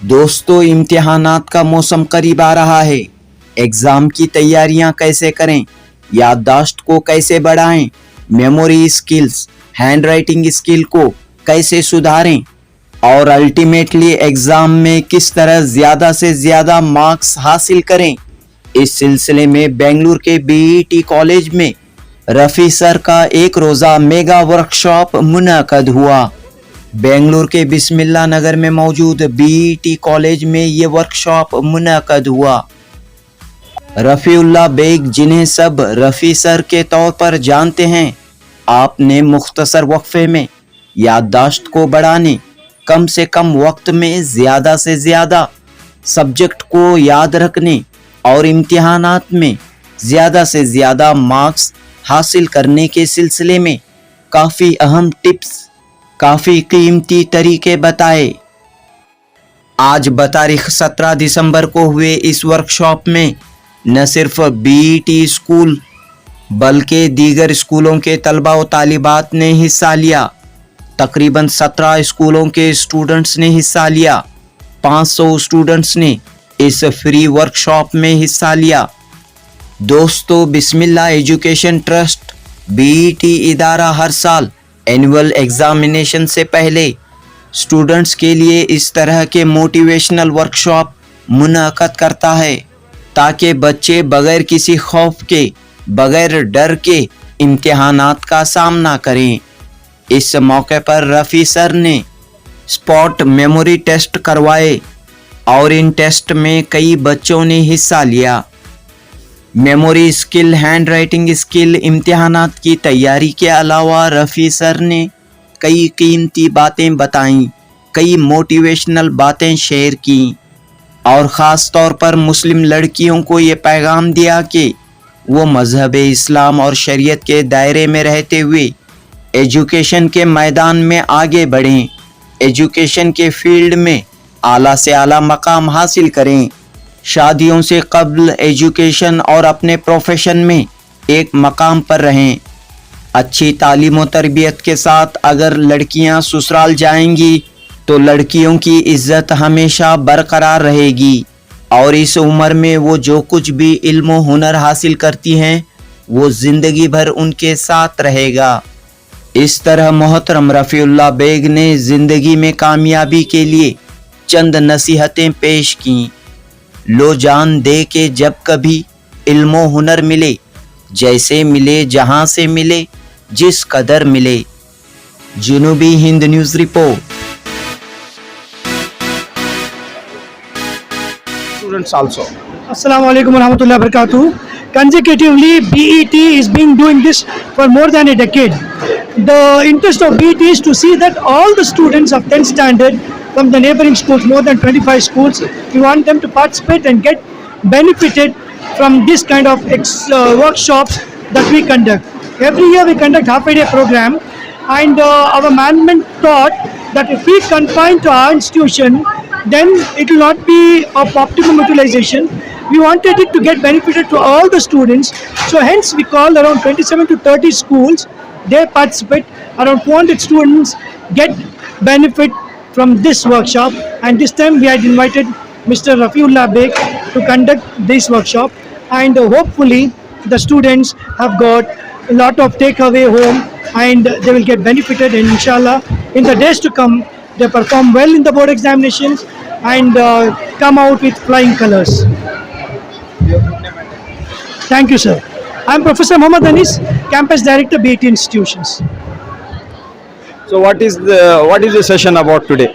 दोस्तों, इम्तिहानात का मौसम करीब आ रहा है। एग्जाम की तैयारियां कैसे करें, याददाश्त को कैसे बढ़ाएं, memory skills, hand writing skill को कैसे सुधारें और अल्टीमेटली एग्जाम में किस तरह ज्यादा से ज्यादा मार्क्स हासिल करें। इस सिलसिले में बेंगलुरु के बीईटी कॉलेज में रफ़ी सर का एक रोज़ा मेगा वर्कशॉप मुनअक़द हुआ। बेंगलुरु के बिस्मिल्लाह नगर में मौजूद बीईटी कॉलेज में ये वर्कशॉप मुनअक़द हुआ। रफ़ीउल्लाह बेग, जिन्हें सब रफ़ी सर के तौर पर जानते हैं, आपने मुख्तसर वक्फे में याददाश्त को बढ़ाने, कम से कम वक्त में ज़्यादा से ज़्यादा सब्जेक्ट को याद रखने और इम्तिहानात में ज़्यादा से ज़्यादा मार्क्स हासिल करने के सिलसिले में काफ़ी अहम टिप्स, काफ़ी कीमती तरीके बताए। आज बतारीख 17 दिसंबर को हुए इस वर्कशॉप में न सिर्फ बीईटी स्कूल बल्कि दीगर स्कूलों के तलबा व तालिबात ने हिस्सा लिया। तकरीबन 17 स्कूलों के स्टूडेंट्स ने हिस्सा लिया। 500 स्टूडेंट्स ने इस फ्री वर्कशॉप में हिस्सा लिया। दोस्तों, बिस्मिल्लाह एजुकेशन ट्रस्ट बीईटी इदारा हर साल एनुअल एग्जामिनेशन से पहले स्टूडेंट्स के लिए इस तरह के मोटिवेशनल वर्कशॉप मुनअक़द करता है ताकि बच्चे बगैर किसी खौफ के, बगैर डर के इम्तिहानात का सामना करें। इस मौके पर रफ़ी सर ने स्पॉट मेमोरी टेस्ट करवाए और इन टेस्ट में कई बच्चों ने हिस्सा लिया। Memory skill, handwriting skill, इम्तिहानात की तैयारी के अलावा रफ़ी सर ने कई कीमती बातें बताईं, कई मोटिवेशनल बातें शेयर की और ख़ास तौर पर मुस्लिम लड़कियों को ये पैगाम दिया कि वो मज़हब इस्लाम और शरीयत के दायरे में रहते हुए एजुकेशन के मैदान में आगे बढ़ें, एजुकेशन के फील्ड में आला से आला मकाम हासिल करें। शादियों से कब्ल एजुकेशन और अपने प्रोफेशन में एक मकाम पर रहें। अच्छी तालीम व तरबियत के साथ अगर लड़कियां ससुराल जाएंगी तो लड़कियों की इज्जत हमेशा बरकरार रहेगी और इस उम्र में वो जो कुछ भी इल्म व हुनर हासिल करती हैं वो ज़िंदगी भर उनके साथ रहेगा। इस तरह मोहतरम रफ़ीउल्लाह बेग ने ज़िंदगी में कामयाबी के लिए चंद नसीहतें पेश की। लो जान दे के जब कभी इल्मो हुनर मिले, जैसे मिले जहां से मिले, जिस कदर मिले। Janubi Hind news report. Students also. Assalamu alaikum warahmatullahi wabarakatuh. Consecutively, BET is being doing this for more than a decade. The interest of BET is to see that all the students of 10th standard from the neighboring schools, more than 25 schools, we want them to participate and get benefited from this kind of workshops that we conduct. Every year we conduct half-a-day program, and our management thought that if we confine to our institution, then it will not be of optimum utilization. We wanted it to get benefited to all the students, so hence we called around 27 to 30 schools. They participate. Around 400 students get benefit from this workshop, and this time we had invited Mr. Rafeeullah Beg to conduct this workshop, and hopefully the students have got a lot of takeaway home and they will get benefited, and inshallah in the days to come they perform well in the board examinations and come out with flying colors. Thank you, sir. I am Professor Mohammad Anis, Campus Director, BET Institutions. So what is the session about today?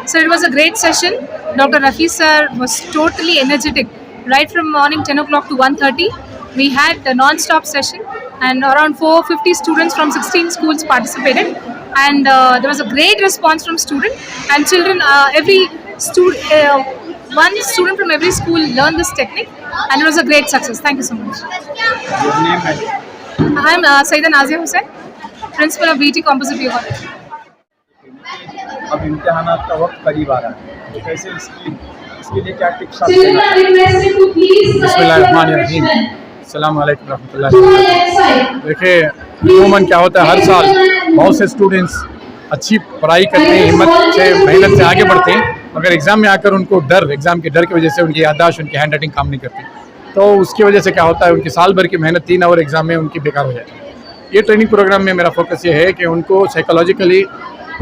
So it was a great session. Dr. Rafi sir was totally energetic right from morning 10 o'clock to 1:30. We had a non-stop session and around 450 students from 16 schools participated, and there was a great response from students and children. One student from every school learned this technique, and it was a great success. Thank you so much. Your name and I am Saida Nazia Hussain, Principal of BET Composite View College. अब इम्तिहानात का वक्त करीब आ रहा है, तो कैसे इसके लिए क्या टिप्स आप देना चाहेंगे? बिस्मिल्लाहिर्रहमानिर्रहीम। अस्सलाम वालेकुम रहमतुल्लाहि व बरकातहू। देखिए, अमूमन क्या होता है, हर साल बहुत से स्टूडेंट्स अच्छी पढ़ाई करते हैं, हिम्मत से मेहनत से आगे बढ़ते हैं, मगर एग्ज़ाम में आकर उनको एग्ज़ाम के डर की वजह से उनकी याददाश्त, उनकी हैंड राइटिंग काम नहीं करती, तो उसकी वजह से क्या होता है, उनकी साल भर की मेहनत 3 आवर एग्ज़ाम में उनकी बेकार हो जाती है। ये ट्रेनिंग प्रोग्राम में मेरा फोकस ये है कि उनको साइकोलॉजिकली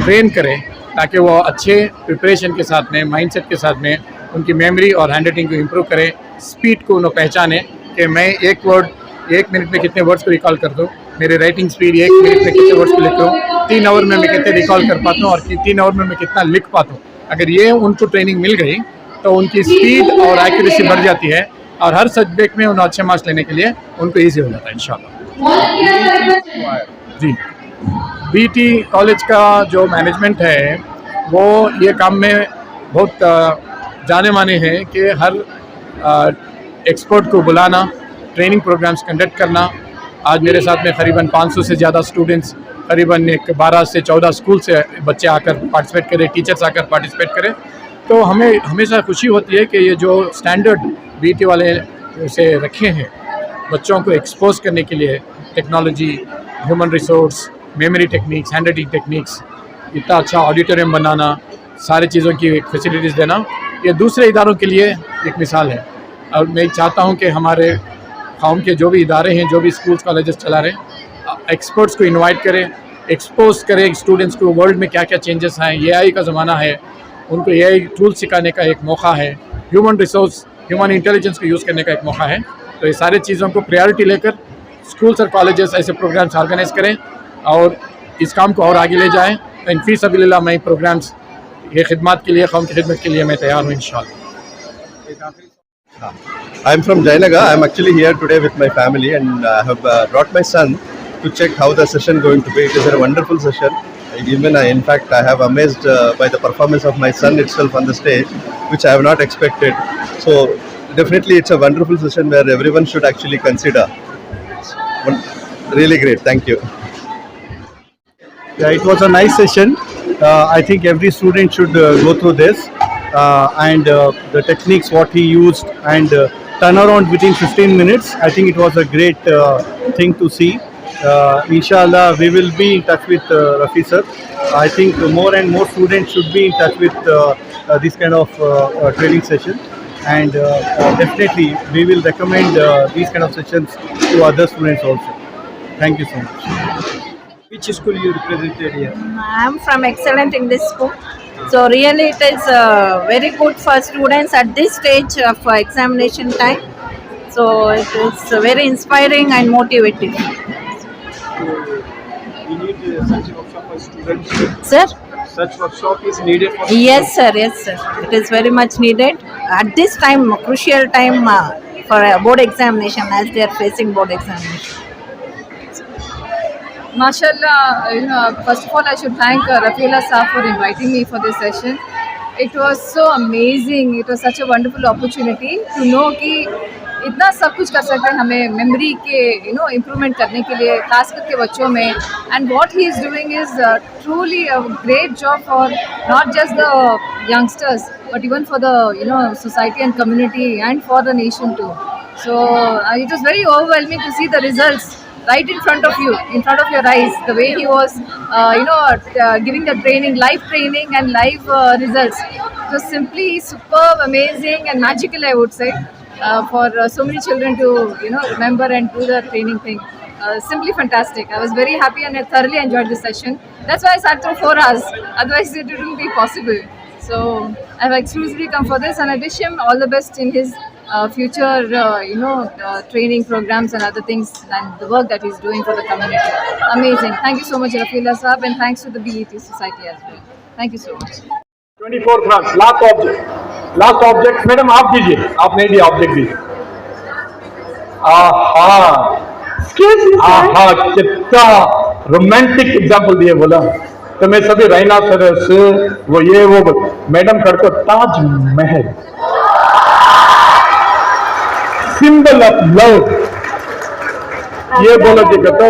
ट्रेन करें ताकि वो अच्छे प्रिपरेशन के साथ में, माइंडसेट के साथ में उनकी मेमोरी और हैंड राइटिंग को इम्प्रूव करें, स्पीड को उन्हें पहचाने कि मैं एक वर्ड 1 मिनट में कितने वर्ड्स को रिकॉल कर दूँ, मेरी राइटिंग स्पीड 1 मिनट में कितने वर्ड्स को लिखता हूँ, 3 आवर में मैं कितने रिकॉल कर पाता हूँ और 3 आवर में मैं कितना लिख पाता हूँ। अगर ये उनको ट्रेनिंग मिल गई तो उनकी स्पीड और एक्यूरेसी बढ़ जाती है और हर सब्जेक्ट में उन्हें अच्छे मार्क्स लेने के लिए उनको ईजी हो जाता है इंशाल्लाह। जी, बीटी कॉलेज का जो मैनेजमेंट है वो ये काम में बहुत जाने माने हैं कि हर एक्सपर्ट को बुलाना, ट्रेनिंग प्रोग्राम्स कंडक्ट करना। आज मेरे साथ में करीबन 500 से ज़्यादा स्टूडेंट्स, करीबन 12 से 14 स्कूल से बच्चे आकर पार्टिसिपेट करें, टीचर्स आकर पार्टिसिपेट करें, तो हमें हमेशा खुशी होती है कि ये जो स्टैंडर्ड बीटी वाले से रखे हैं बच्चों को एक्सपोज करने के लिए, technology, human resource, memory techniques, hand writing techniques, इतना अच्छा ऑडिटोरियम बनाना, सारी चीज़ों की फैसिलिटीज़ देना, ये दूसरे इदारों के लिए एक मिसाल है। और मैं चाहता हूँ कि हमारे कौम के जो भी इदारे हैं, जो भी स्कूल्स कॉलेजेस चला रहे हैं, एक्सपर्ट्स को इनवाइट करें, एक्सपोज करें स्टूडेंट्स को वर्ल्ड में क्या क्या चेंजेस हैं। AI का ज़माना है, उनको AI टूल्स सिखाने का एक मौका है, ह्यूमन रिसोर्स, ह्यूमन इंटेलिजेंस को यूज़ करने का एक मौका है। तो ये सारी चीज़ों को प्रायोरिटी लेकर स्कूल्स और कॉलेजेस ऐसे प्रोग्राम्स ऑर्गेनाइज करें और इस काम को और आगे ले जाएँ। इन फी सबीलिल्लाह मैं प्रोग्राम्स ये खिदमत के लिए, कौम की खिदमत के लिए मैं तैयार हूँ इंशाअल्लाह। I'm from Jayanagar. I'm actually here today with my family and I have brought my son to check how the session going to be. It is a wonderful session. Even in fact, I have amazed by the performance of my son itself on the stage, which I have not expected. So definitely it's a wonderful session where everyone should actually consider. Really great. Thank you. Yeah, it was a nice session. I think every student should go through this and the techniques what he used and turnaround within 15 minutes. I think it was a great thing to see. Inshallah, we will be in touch with Rafi sir. I think more and more students should be in touch with this kind of training session, and definitely we will recommend these kind of sessions to other students also. Thank you so much. Which school you represented here? I am from Excellent English School. So really it is very good for students at this stage of examination time. So it is very inspiring and motivating. We need such workshop for students. Sir? Such workshop is needed for Yes sir, yes sir. It is very much needed. At this time, crucial time for a board examination as they are facing board examination. Mashallah, first of all, I should thank Rafiullah Saab for inviting me for this session. It was so amazing. It was such a wonderful opportunity to know कि इतना सब कुछ कर सकते हैं हमें memory के improvement करने के लिए, खास करके बच्चों में. And what he is doing is truly a great job for not just the youngsters, but even for the society and community and for the nation too. So it was very overwhelming to see the results right in front of you, in front of your eyes, the way he was, giving the training, live training and live results. It was simply superb, amazing and magical, I would say, for so many children to, remember and do the training thing. Simply fantastic. I was very happy and I thoroughly enjoyed this session. That's why I sat through 4 hours. Otherwise, it wouldn't be possible. So I've exclusively come for this, and I wish him all the best in his future, training programs and other things, and the work that he's doing for the community. Amazing. Thank you so much, Rafiullah Saab, and thanks to the BET Society as well. Thank you so much. 24 runs, last object. Madam आप दीजिए, आप नहीं दिए, object दीजिए. कितना romantic example दिए बोला. तो मैं सभी रैना से वो ये वो मैडम करते Taj Mahal, symbol of love, ये बोलो कि कहते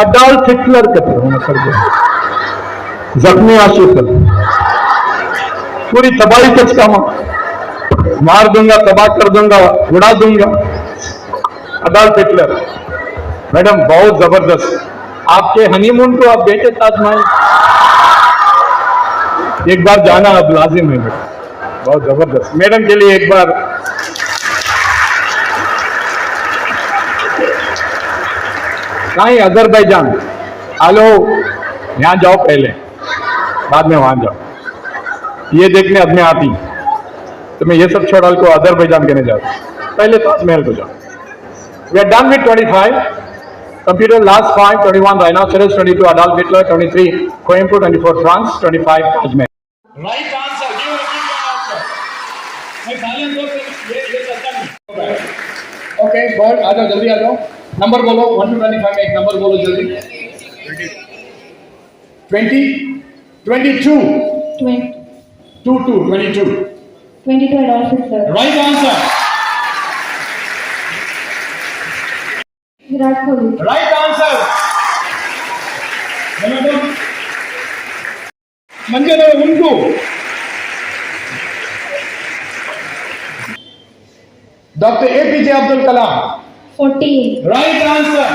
अडॉल्फ हिटलर कहते जख्मी आशिक, पूरी तबाही का काम, मार दूंगा, तबाह कर दूंगा, उड़ा दूंगा. Adolf Hitler. मैडम बहुत जबरदस्त. आपके हनीमून को आप बेटे ताजमहल एक बार जाना अब लाजिम है बेटा, बहुत जबरदस्त। मैडम के लिए एक बार। कहीं अजरबैजान, हेलो, यहाँ जाओ पहले, बाद में वहां जाओ। ये देखने अब में आती तो मैं ये सब छोड़ को अजरबैजान कहने जाता, पहले ताजमहल को जाओ। We are done with 25 computer, last 5, 21 rhinoceros, 22 Adolf Hitler, 23 Coimbatore, 24 France, 25 Taj Mahal. Right answer, okay बहुत, आ जाओ जल्दी आ जाओ। नंबर बोलो 1 to 25 में एक नंबर बोलो जल्दी। 20, 22, 22 Adolf Hitler. Right answer, Virat Kohli. Right answer. मंजर उनको doctor APJ Abdul Kalam, 14. Right answer,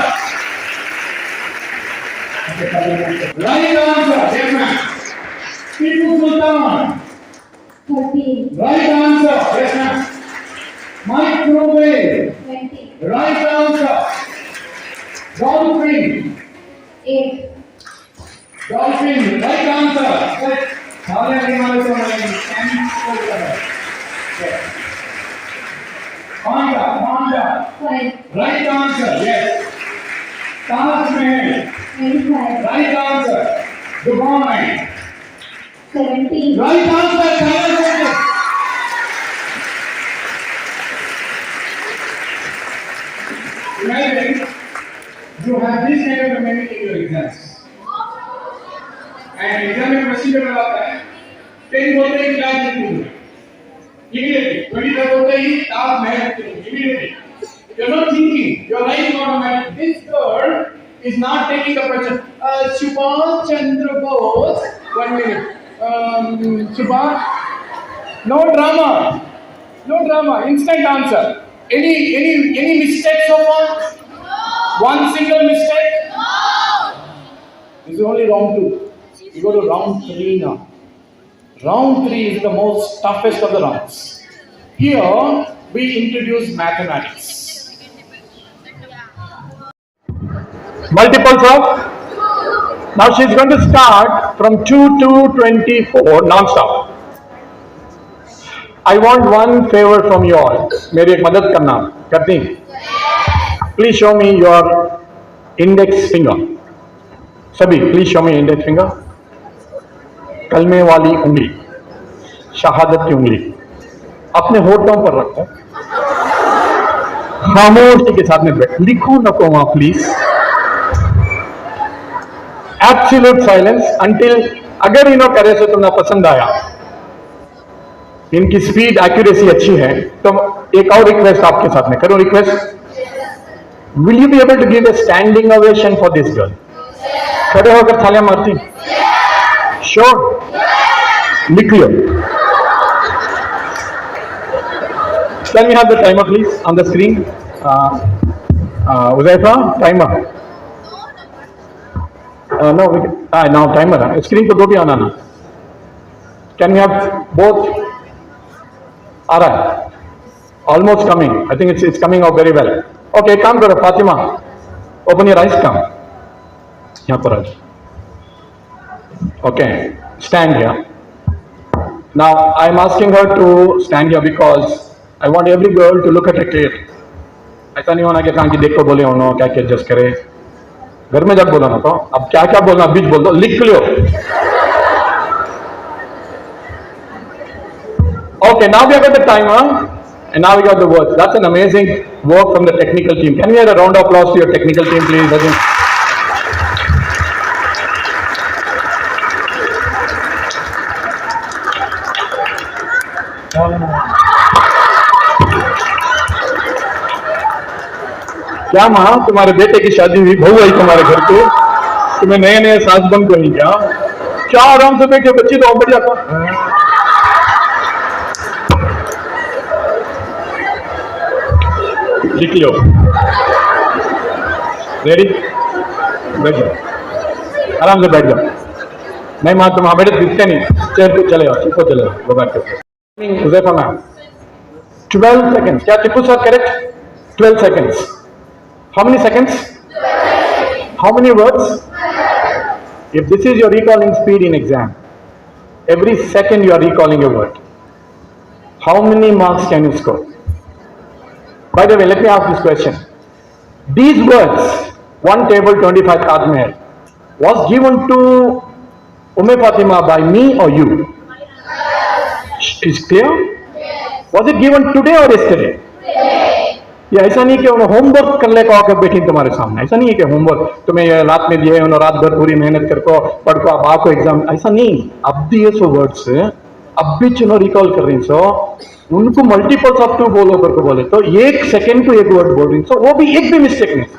right answer. देखना, टीपू सुल्तान, 13. Right answer. देखना, microwave, 20. Right answer. Dolphin, 8. Dolphin, right answer. सारे animals को panda, panda, 5. Right answer. Yes, Taj Mahal, 25. Right answer. Dubai, 17. Right answer. Imagine you have this kind of a memory in your exams. And exam में question paper आता है, 10 बोलते ही class में immediately, 25 बोलते ही Taj Mahal immediately. You're not thinking, you're writing automatically. This girl is not taking the question. Subhash Chandra Bose, 1 minute. Subhash, no drama, instant answer. Any mistake so far? One single mistake? This is only round 2. We go to round 3 now. Round 3 is the most toughest of the rounds. Here we introduce mathematics. Multiples of? Now she's going to start from 2 to 24 non-stop. I want one favor from you all. मेरी एक मदद करना करती। Please show me your index finger. सभी please show me index finger. कलमे वाली उंगली, शहादत की उंगली अपने होठों पर रखो, खामोशी के साथ में बैठ, लिखो न को वहां प्लीज। एब्सोल्यूट साइलेंस अंटिल, अगर इन्हों करे से तुम्हें पसंद आया, इनकी स्पीड एक्यूरेसी अच्छी है, तो एक और रिक्वेस्ट आपके साथ में करूं। Request, will you be able to give a standing ovation for this girl? खड़े होकर थालियां मारती? श्योर, लिख लियो। Can we have the timer please on the screen? Huzaifa, timer. No, now timer screen पर 2 भी आना ना। Can we have both? आ रहा है, almost coming, I think it's coming out very well. Okay, काम करो फातिमा, ओपन योर आइज, काम यहाँ पर आज। Okay, stand here. Now I am asking her to stand here because I want every girl to look at her clear. ऐसा नहीं होना कि कहाँ की देख को बोले उन्होंने क्या क्या एडजस्ट करे, घर में जब बोला ना तो अब क्या क्या बोलना बीच बोल दो, लिख लो। Okay, now we have got the timer and now we got the words. That's an amazing work from the technical team. Can we have a round of applause to your technical team, please? क्या माँ, तुम्हारे बेटे की शादी हुई, बहू आई तुम्हारे घर पे, तुम्हें नए नए सास बन को ही क्या आराम से बैठे बच्ची तो बढ़िया था। लिख लो, रेडी, बैठ जाओ, आराम से बैठ जाओ। नहीं माँ तुम बेटे दिखते नहीं, चले जाओ, चिपको चले जाओ, go back to Huzaifa ma'am 12 seconds. क्या चिपको sir correct? 12 seconds. How many seconds? How many words? If this is your recalling speed in exam, every second you are recalling a word. How many marks can you score? By the way, let me ask this question. These words, one table 25 Taj Mahal, was given to Fatima by me or you? Is clear? Was it given today or yesterday? ये ऐसा नहीं कि उन्होंने homework कर ले कहो बैठी तुम्हारे सामने, ऐसा नहीं है कि होमवर्क तुम्हें ये रात में दिए, उन्होंने रात भर पूरी मेहनत करको पढ़ को अब आपको एग्जाम, ऐसा नहीं. अब दिए सो वर्ड्स अब भी चुनो रिकॉल कर रही सो उनको मल्टीपल्स ऑफ 2 बोलो करके बोले तो 1 सेकेंड को 1 वर्ड बोल रही सो वो भी एक भी मिस्टेक नहीं.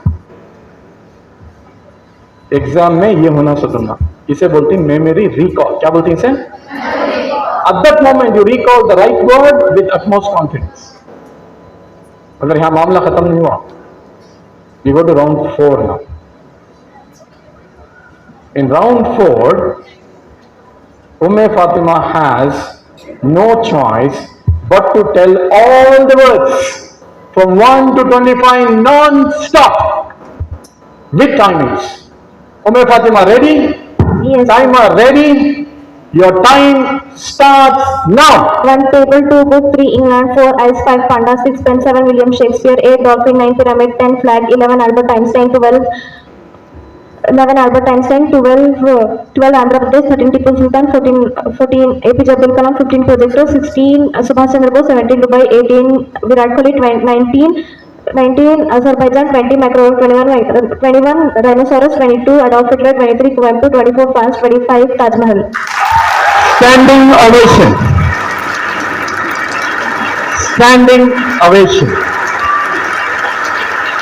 एग्जाम में ये होना सदमा, इसे बोलते हैं मेमोरी रिकॉल. क्या बोलते हैं इसे? At that moment you recall the right word with utmost confidence. अगर यहां मामला खत्म नहीं हुआ, we go to round 4 now. In round 4 Fatima has no choice but to tell all the words from 1 to 25 non-stop with timings. Fatima ready? Yes. Timer ready? Your time starts now. 1 table, 2 book, 3 England, 4 ice, 5 panda, 6 pen, 7 William Shakespeare, 8 dolphin, 9 pyramid, 10 flag, 11 Albert Einstein, 11 Albert Einstein, 12 Andhra Pradesh, 13 Tipu Sultan, 14 APJ Abdul Kalam, 15 Projector, 16 Subhash Chandra Bose, 17 Dubai, 18 Virat Kohli, 19 Azerbaijan, 20 Macro, 21 Rhinoceros, 22 Adolf Hitler, 23 Kuwait, 24 France, 25 Taj Mahal. Standing ovation. Standing ovation.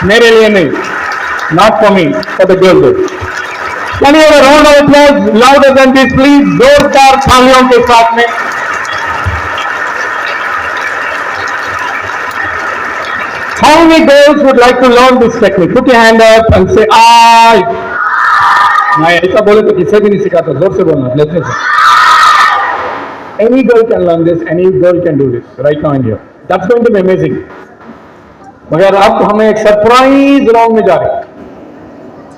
मेरे लिए नहीं, not for me, for the girl group. Can you have a round of applause louder than this, please? जोरदार तालियों के साथ में. How many girls would like to learn this technique? Put your hand up and say, I. मैं ऐसा बोले तो किसे भी नहीं सिखाता, जोर से बोलना. Let's listen. Any girl can learn this, any girl can do this right now in here. That's going to be amazing. मगर अब हमें एक सरप्राइज राउंड में जा रहे हैं.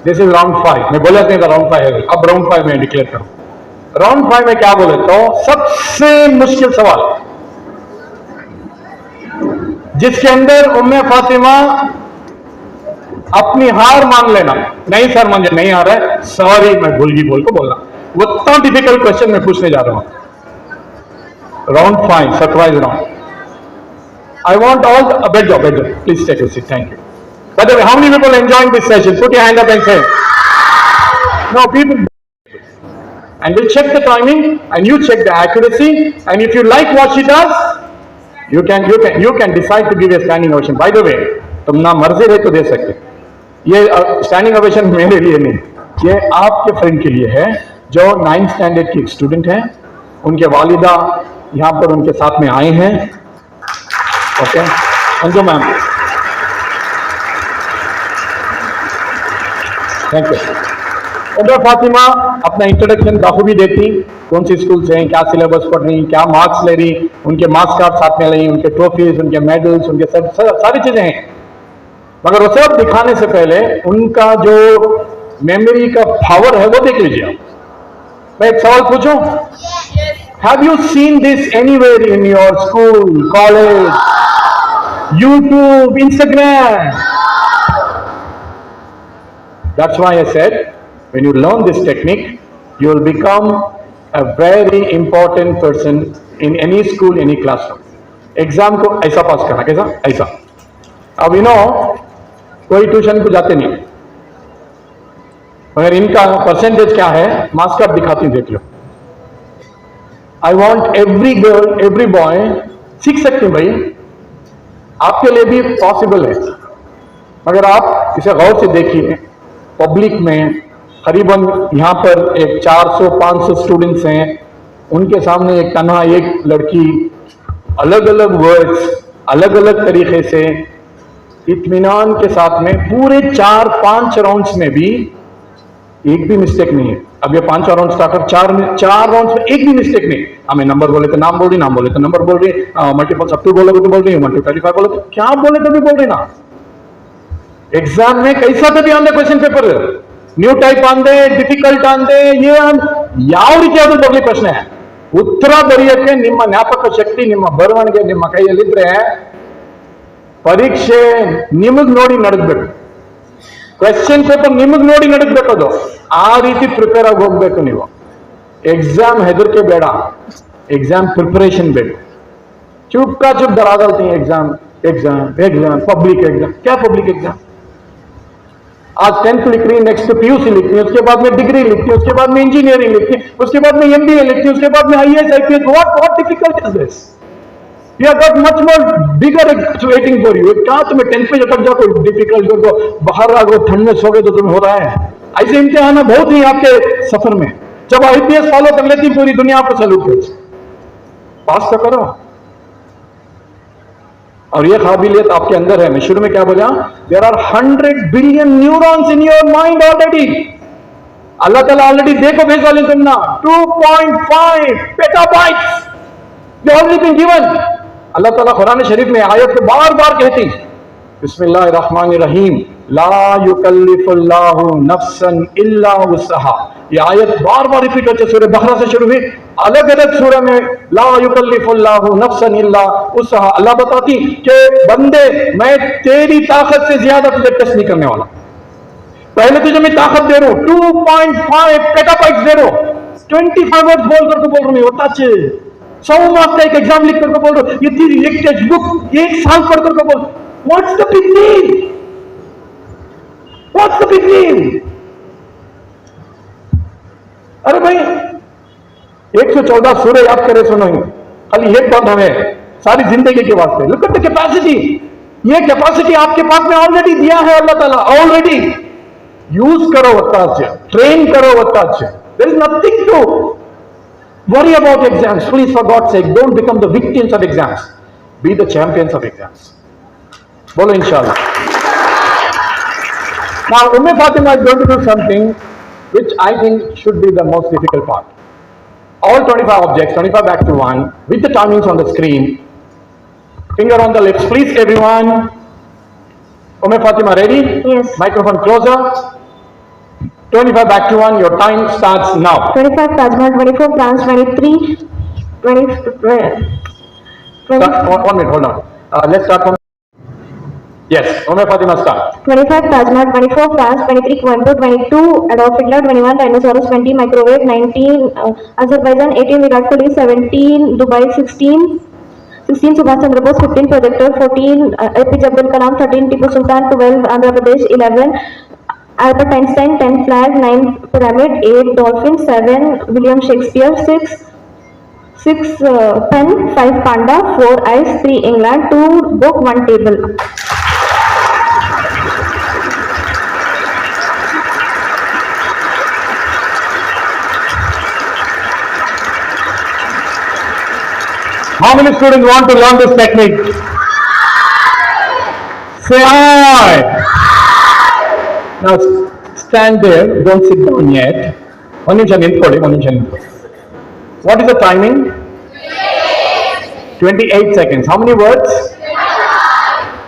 This is round 5. मैं बोला नहीं था राउंड 5 है, अब राउंड 5 में डिक्लेयर करूं. राउंड 5 में क्या बोले तो सबसे मुश्किल सवाल जिसके अंदर फातिमा अपनी हार मान लेना, नहीं सर मुझे नहीं आ रहा है, सॉरी मैं भूल गई बोल को बोलना. वो इतना डिफिकल्ट क्वेश्चन मैं पूछने जा रहा हूं. Round 5, surprise round. I want all the bed job. Please take a seat. Thank you. By the way, how many people enjoying this session? Put your hand up and say. No, people. And we'll check the timing, and you check the accuracy. And if you like what she does, you can decide to give a standing ovation. By the way, तुम ना मर्जी रहे तो दे सकते. ये standing ovation मेरे लिए नहीं, ये आपके फ्रेंड के लिए है जो 9th स्टैंडर्ड की स्टूडेंट है. उनके वालिदा यहाँ पर उनके साथ में आए हैं. Okay, Anju ma'am, thank you. Fatima अपना इंट्रोडक्शन बाखूबी देती, कौन सी स्कूल से हैं, क्या सिलेबस पढ़ रही, क्या मार्क्स ले रही, उनके मार्क्स कार्ड साथ में लाई, उनके ट्रॉफीज, उनके मेडल्स, उनके सारी चीजें हैं. मगर वो सब दिखाने से पहले उनका जो मेमोरी का पावर है वो देख लीजिए. मैं एक सवाल पूछूं? Have you seen this anywhere in your school, college, YouTube, Instagram? That's why I said, when you learn this technique, you will become a very important person in any school, any classroom. Exam को ऐसा पास करना, कैसा? ऐसा. अब कोई tuition को जाते नहीं, मगर इनका परसेंटेज क्या है, मार्क्स कार्ड दिखाती देख लो. I want every girl, every boy, सीख सकते हैं भाई, आपके लिए भी पॉसिबल है. मगर आप इसे गौर से देखिए, पब्लिक में करीबन यहाँ पर एक 400-500 स्टूडेंट्स हैं, उनके सामने एक तन्हा एक लड़की अलग अलग वर्ड्स, अलग अलग तरीके से इत्मीनान के साथ में पूरे 4-5 राउंड्स में भी एक भी मिस्टेक नहीं है। अब ये 5 राउंड स्टार्ट कर, चार राउंड में एक भी मिस्टेक नहीं। हमें नंबर बोले तो नाम बोल रही, नाम बोले तो नंबर बोल रही, मल्टीपल सब बोलोगे तो बोल रही, 1 to 25 बोले तो क्या बोले तो भी बोल रही ना। एग्जाम में कैसा तो भी आंदे क्वेश्चन पेपर, न्यू टाइप आंदे, डिफिकल्ट आंदे, ये ಯಾವ ರೀತಿಯಾದ ಬರಲಿ ಪ್ರಶ್ನೆ ಉತ್ತರ ಬರೆಯಕ್ಕೆ ನಿಮ್ಮ ಜ್ಞಾಪಕ ಶಕ್ತಿ, ನಿಮ್ಮ ಬರವಣಿಗೆ ನಿಮ್ಮ ಕೈಯಲ್ಲಿದ್ರೆ ಪರೀಕ್ಷೆ ನಿಮಗ್ ನೋಡಿ ನಡೆಸಬೇಕು, ಕ್ವೆಶ್ಚನ್ ಪೇಪರ್ ನಿಮಗ್ ನೋಡಿ ನಡೆಸಬೇಕು, ಅದು ಆ ರೀತಿ ಪ್ರಿಪೇರ್ ಆಗಿ ಹೋಗ್ಬೇಕು ನೀವು। एग्जाम ಹೆದರಿಕೆ ಬೇಡ, एग्जाम प्रिपरेशन ಬೇಕು। चुप का चुप डरा डालती है exam exam exam, public exam, क्या पब्लिक एग्जाम? आज 10th लिख रही, नेक्स्ट पीयूसी लिखती है, उसके बाद में डिग्री लिखती है, उसके बाद में इंजीनियरिंग लिखती है, उसके बाद में एमबीए लिखती है, उसके बाद में IAS IPS. What difficult is this? You have got much more bigger waiting for you. क्या तुम्हें 10th पे अटक जाओ, कोई डिफिकल्ट को बाहर आ गए, ठंड में सो गए तो तुम्हें हो रहा है। ऐसे इम्तिहान बहुत ही आपके सफर में। जब आईपीएस फॉलो कर लेती पूरी दुनिया आपको सैल्यूट करती, पास तो करो। और ये काबिलियत आपके अंदर है। मैं शुरू में क्या बोला, there are 100 billion neurons in your mind already. Allah Taala already देखो भेजा ले तुमना 2.5 petabytes they already been given. Allah Taala Quran शरीफ में आयत को बार बार कहती, बिस्मिल्लाहिर्रहमानिर्रहीम, ला युकल्लिफुल्लाहु नफ्सन इल्ला वुसहा। ये आयत बार बार रिपीट होती है, सूरह बकरा से शुरू हुई, अलग अलग सूरह में ला युकल्लिफुल्लाहु नफ्सन इल्ला वुसहा। अल्लाह बताती कि बंदे मैं तेरी ताकत से ज्यादा तुझे टेस्ट नहीं करने वाला। पहले तुझे मैं ताकत दे रहा हूं, 2.5 पेटाबाइट्स दे रहा हूं, 25 वर्ड्स बोल करके बोल रहा हूं, होता है 100 मार्क्स का एक एग्जाम लिख करके बोल रहा हूं, ये तेरी एक टेक्स्ट बुक 1 साल पढ़ करके बोल। What's the big deal? What's the big deal? अरे भाई 114 सूरह याद करे सुनो, खाली एक बात हमें सारी जिंदगी के वास्ते। लुक एट द कैपेसिटी, ये कैपेसिटी आपके पास में ऑलरेडी दिया है अल्लाह ताला, ऑलरेडी यूज करो वत्ता अच्छे, ट्रेन करो वत्ता अच्छे। There is nothing to worry about exams. Please for God sake don't become the victims of exams, be the champions of exams. बोलो इंशाल्लाह। Now Umme Fatima is going to do something which I think should be the most difficult part. All 25 objects, 25 back to 1, with the timings on the screen. Finger on the lips, please everyone. Umme Fatima, ready? Yes. Microphone closer. 25 back to 1, your time starts now. 25 Taj Mahal, 24 France, 23, 20, Start, 1 minute, hold on. Let's start from... Yes, Umme Fatima, start. 25 Taj Mahal, 24 France, 23 Coimbatore, 22 Adolf Hitler, 21 Dinosaurus, 20 Microwave, 19 Azerbaijan, 18 Virat Kohli, 17 Dubai, 16 Subhash Chandra Bose, 15 Projector, 14 APJ Abdul Kalam, 13 Tipu Sultan, 12 Andhra Pradesh, 11 Albert Einstein, 10 Flag, 9 Pyramid, 8 Dolphin, 7 William Shakespeare, 6 Pen, 5 Panda, 4 Ice, 3 England, 2 Book, 1 Table. How many students want to learn this technique? Say aye. Now stand there, don't sit down yet. One minute nitkodi, 1 minute nitkodi. What is the timing? 28 seconds. How many words?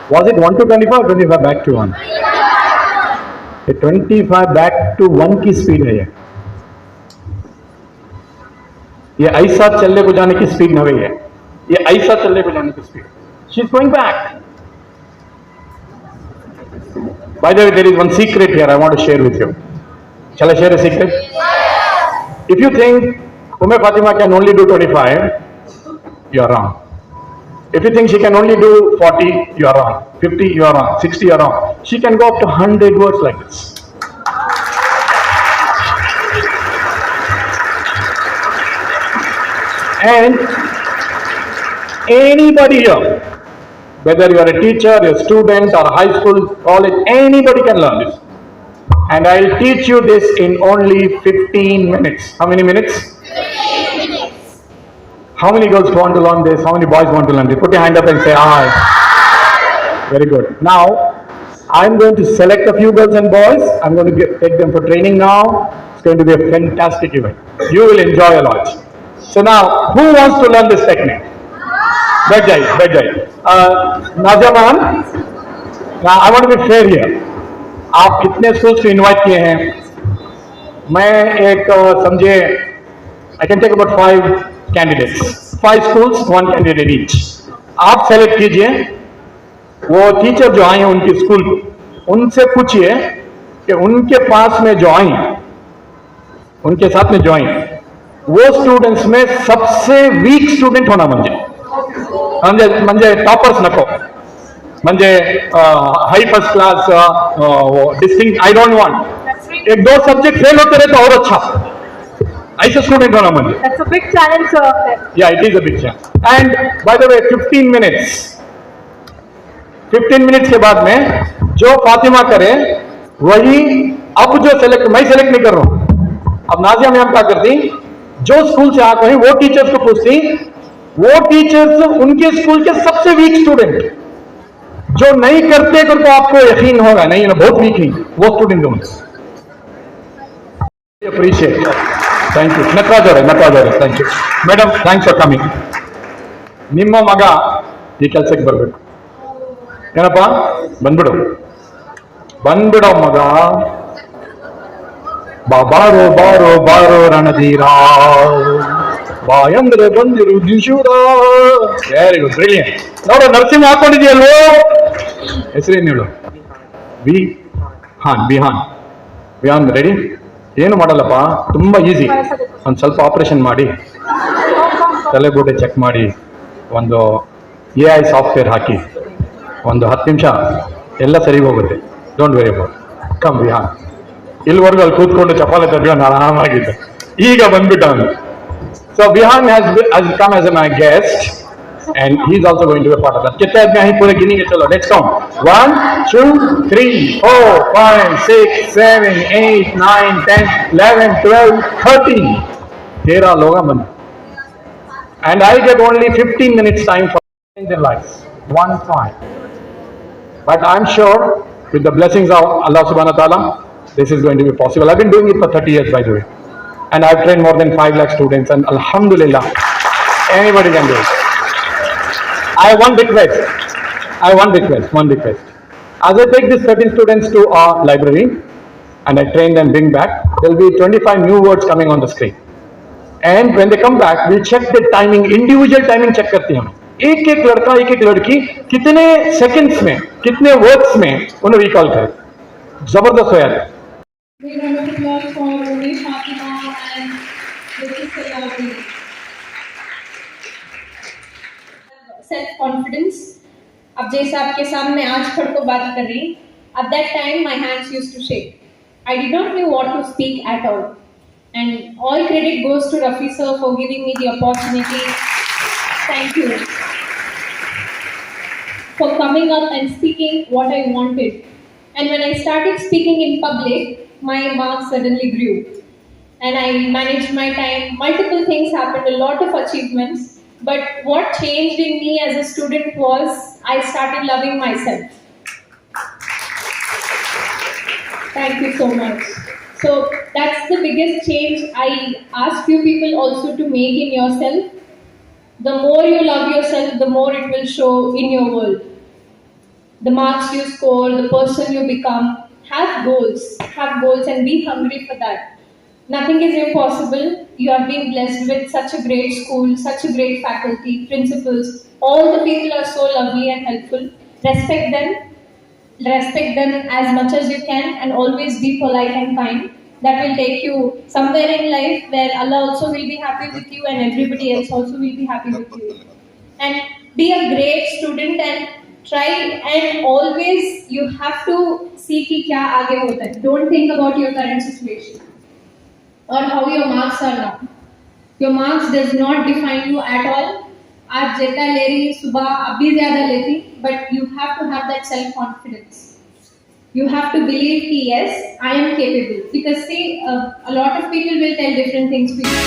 Was it 1 to 25 or 25 back to 1? ये 25 back to 1 की speed है ये ऐसा चलने को जाने की speed नहीं है, ये ऐसा चलने को जाने की speed. She is going back. By the way, there is one secret here I want to share with you. Shall I share a secret? If you think Umme Fatima can only do 25, you are wrong. If you think she can only do 40, you are wrong. 50, you are wrong. 60, you are wrong. She can go up to 100 words like this. And anybody here, whether you are a teacher, a student, or high school, college, anybody can learn this. And I'll teach you this in only 15 minutes. How many minutes? 15 minutes. How many girls want to learn this? How many boys want to learn this? Put your hand up and say aye. Very good. Now, I'm going to select a few girls and boys. I'm going to take them for training now. It's going to be a fantastic event. You will enjoy a lot. So now, who wants to learn this technique? बैठ जाइए. Nazia ma'am, I want to be fair here. आप कितने schools को invite किए हैं? मैं एक समझे, I can take about 5 candidates. 5 schools, 1 candidate each. आप सेलेक्ट कीजिए. वो टीचर जो आए हैं उनकी स्कूल, उनसे पूछिए कि उनके पास में जो आई, उनके साथ में जो आई, वो स्टूडेंट्स में सबसे वीक स्टूडेंट होना म्हणजे टॉपर्स नको, म्हणजे high first class distinct I don't want. 1-2 subject fail होते रहे तो और अच्छा, ऐसे स्टूडेंट होना म्हणजे. That's a big challenge, sir. Yeah, it is a big challenge. And by the way, 15 minutes. 15 minutes के बाद में जो फातिमा करे वही, अब जो सेलेक्ट, मैं सेलेक्ट नहीं कर रहा हूं. अब नाजिया मैम क्या करती, जो स्कूल से आकर वो टीचर्स को पूछती, वो टीचर्स उनके स्कूल के सबसे वीक स्टूडेंट जो नहीं करते करके आपको यकीन होगा नहीं ना बहुत वीक नहीं, वो स्टूडेंट होंगे. Appreciate. Thank you. Nataraj, thank you ಮೇಡಮ್, ಥ್ಯಾಂಕ್ಸ್ ಫಾರ್ ಕಮಿಂಗ್. ನಿಮ್ಮ ಮಗ ಈ ಕೆಲಸಕ್ಕೆ ಬರಬೇಕು. ಏನಪ್ಪ, ಬಂದ್ಬಿಡು ಮಗ. ಬಾರೋ ಬಾರೋ ಬಾರೋ ರಣಧೀರ, ಬಾಯಂದ್ರೆ ಬಂದಿರು ದಿಶೂರ. Very good, brilliant. ನೋಡು ನರಸಿಂಹ ಹಾಕೊಂಡಿದೆಯಲ್ವೋ, ಹೆಸರೇನು ಹೇಳು? ವಿಹಾನ್. ರೆಡಿ? ಏನು ಮಾಡಲ್ಲಪ್ಪ, ತುಂಬಾ ಈಸಿ. ಒಂದು ಸ್ವಲ್ಪ ಆಪರೇಷನ್ ಮಾಡಿ, ತಲೆಗೂಡೆ ಚೆಕ್ ಮಾಡಿ, ಒಂದು AI ಸಾಫ್ಟ್ವೇರ್ ಹಾಕಿ, ಒಂದು 10 ನಿಮಿಷ ಎಲ್ಲ ಸರಿ ಹೋಗುತ್ತೆ. Don't very about. Come Vihaan. ಇಲ್ಲಿವರೆಗೂ ಅಲ್ಲಿ ಕೂತ್ಕೊಂಡು ಚಪಾಲೆ ತರ್ಗ ನಾನು ಆರಾಮಾಗಿದ್ದೆ, ಈಗ ಬಂದ್ಬಿಟ್ಟ ಅವನು. So Vihaan has come as my guest and he is also going to be a part of that. कितने आदमी हैं पूरे गिनेंगे? चलो let's count. 1 2 3 4 5 6 7 8 9 10 11 12 13. 13 लोग हैं. And I get only 15 minutes time for change their lives. One time. But I'm sure with the blessings of Allah subhanahu wa ta'ala, this is going to be possible. I've been doing it for 30 years, by the way. And I've trained more than 5 lakh students, and alhamdulillah, anybody can do it. I have one request. As I take these 13 students to our library, and I train them, bring back, there will be 25 new words coming on the screen. And when they come back, we'll check the timing, individual timing check करते हैं हम. एक लड़का, एक लड़की कितने seconds में, कितने वर्ड्स में उन्हें रिकॉल करे. जबरदस्त हो यार. Self confidence. अब जैसे आपके सामने आज पढ़ को बात कर रही, at that time my hands used to shake. I did not know what to speak at all. And all credit goes to Rafi sir for giving me the opportunity. Thank you for coming up and speaking what I wanted. And when I started speaking in public, my marks suddenly grew. And I managed my time. Multiple things happened, a lot of achievements. But what changed in me as a student was I started loving myself. Thank you so much. So that's the biggest change I ask you people also to make in yourself. The more you love yourself, the more it will show in your world. The marks you score, the person you become, have goals and be hungry for that. Nothing is impossible. You have been blessed with such a great school, such a great faculty, principals. All the people are so lovely and helpful. Respect them as much as you can, and always be polite and kind. That will take you somewhere in life where Allah also will be happy with you and everybody else also will be happy with you. And be a great student and try, and always you have to see ki kya aage hota hai. Don't think about your current situation or how your marks are now. Your marks does not define you at all. आज जितना ले रही सुबह अभी ज़्यादा लेती, but you have to have that self-confidence. You have to believe कि yes, I am capable. Because see, a lot of people will tell different things to you.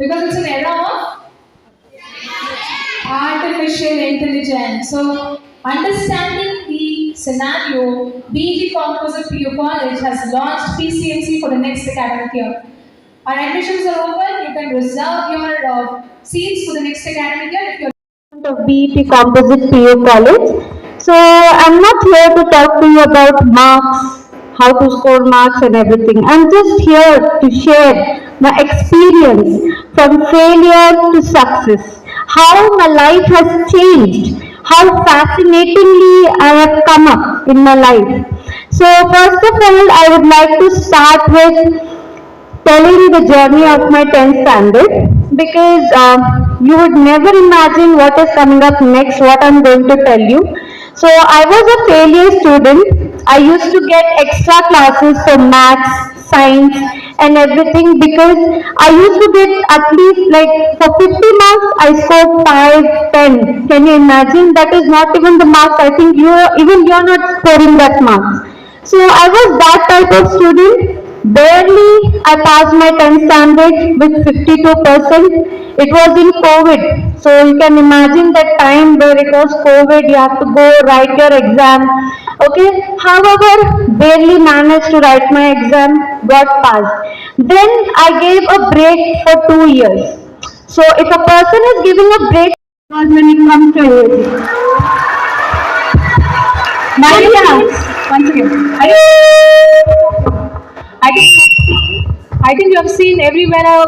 because it's an era of artificial intelligence. So, understanding the scenario, BG Composite PU College has launched PCMC for the next academic year. Our admissions are open. You can reserve your seats for the next academic year if you're of BET Composite PU College. So I'm not here to talk to you about marks, how to score marks and everything. I'm just here to share my experience from failure to success, how my life has changed, how fascinatingly I have come up in my life. So first of all, I would like to start with telling the journey of my 10th standard, because you would never imagine what is coming up next, what I'm going to tell you. So I was a failure student. I used to get extra classes for maths, science and everything, because I used to get at least like for 50 marks I scored 5, 10. Can you imagine? That is not even the marks. I think you're not scoring that marks. So I was that type of student. Barely I passed my 10th standard with 52%. It was in COVID. So you can imagine that time where it was COVID, you have to go write your exam. Okay. However, barely managed to write my exam, got passed. Then I gave a break for 2 years. So if a person is giving a break, when it comes to anything. Once again, I think you have seen everywhere a